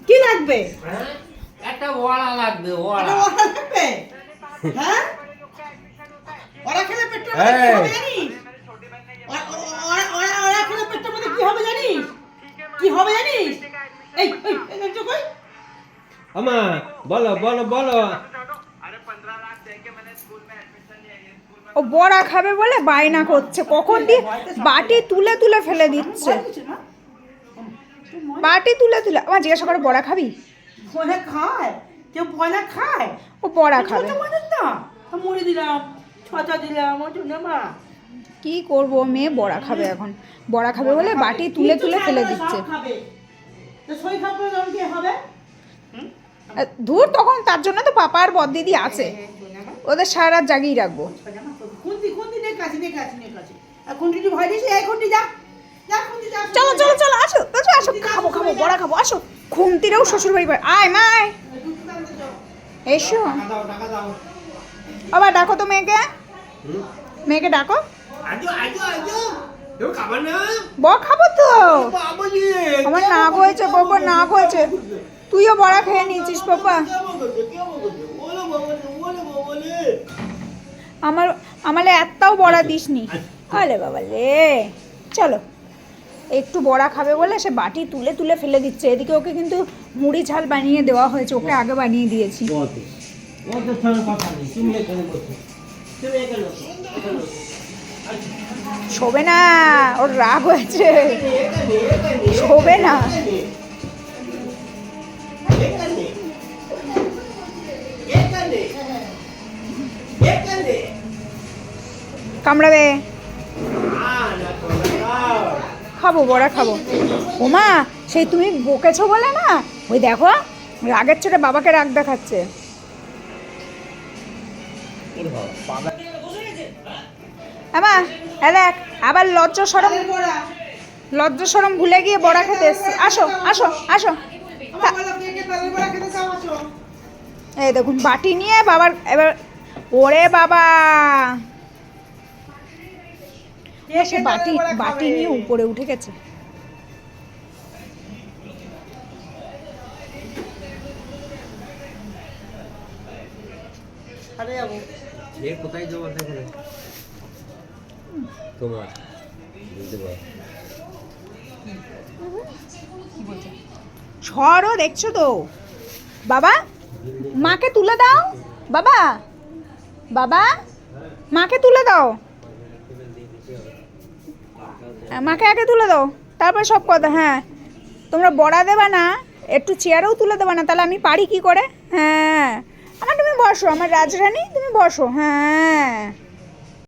কি লাগবে? একটা ওড়া লাগবে, ওড়া। একটা ওরা লাগবে? হ্যাঁ? ওরা খেলে পেটটা কি হবে জানিস? ওরা খেলে পেটটার মধ্যে কি হবে জানিস? কি হবে জানিস? এই একটু কই। আমা বলো বলো বলো। ও বড়া খাবে বলে বায়না করছে, কখন দিয়ে বাটি তুলে তুলে ফেলে দিচ্ছে, বাটি তুলে তুলে। আমার জিজ্ঞাসা করে বড়া খাবি? বলে খায়, কেউ বলে খায়। ও বড়া খাবে। ছোট মানুষ না, মুড়ি দিলাম, ছচা দিলাম, ওই জন্য মা। কি করব, মেয়ে বড়া খাবে এখন, বড়া খাবে বলে বাটি তুলে তুলে ফেলে দিচ্ছে। ধুর, তখন তার জন্য তো পাপা আর বদ দিদি আছে, ওদের সারা রাত জাগিয়ে রাখবো। চলো চলো চলো, আসো আসো আসো, খাবো খাবো, বড়া খাবো, আসো। খুন্তিরাও শ্বশুর বাড়ি বাড়ি, আয় মায় এসো। টাকা দাও। আবার ডাকো তো মেয়েকে, মেয়েকে ডাকো। আজো আজো আজো। এও খাবার না? খাবো তো, বাবা জি। আমার নাক হয়েছে বাবা, নাক হয়েছে। তুইও বড়া খেয়ে নিয়েছিস পাপা। আমালে একটাও বড়া দিসনি। আলে বাবা লে, চলো। একটু বড়া খাবে বলে সে বাটি তুলে তুলে ফেলে দিচ্ছে। এদিকে ওকে কিন্তু মুড়ি ঝাল বানিয়ে দেওয়া হয়েছে, ওকে আগে বানিয়ে দিয়েছি। ওদের সঙ্গে কথা নেই, তুমি এখানে বসো। তুমি এখানে বসো। শোবে না, ওর রাগ হয়েছে, শোবে না। কামড়াবে। খাবো বড়া খাবো। ওমা, সেই তুমি বকেছো বলে না, ওই দেখো রাগের ছোটে বাবাকে রাগ দেখাচ্ছে। আমা দেখ, আবার লজ্জা সরম ভুলে গিয়ে বড়া খেতে এসছি। আসো আসো আসো। এই দেখুন বাটি নিয়ে বাবার এবার, ওরে বাবা, সে বাটি বাটি নিয়ে উপরে উঠে গেছে। কোথায় জমা থাকে তোমার বুঝতে পারো। ঝড়ও দেখছো তো। বাবা মাকে তুলে দাও, বাবা বাবা মাকে তুলে দাও, মাকে আগে তুলে দাও, তারপর সব কথা। হ্যাঁ, তোমরা বড়া দেবা না, একটু চেয়ারেও তুলে দেবা না, তাহলে আমি পারি কি করে? হ্যাঁ, আমার তুমি বসো, আমার রাজরানী, তুমি বসো। হ্যাঁ।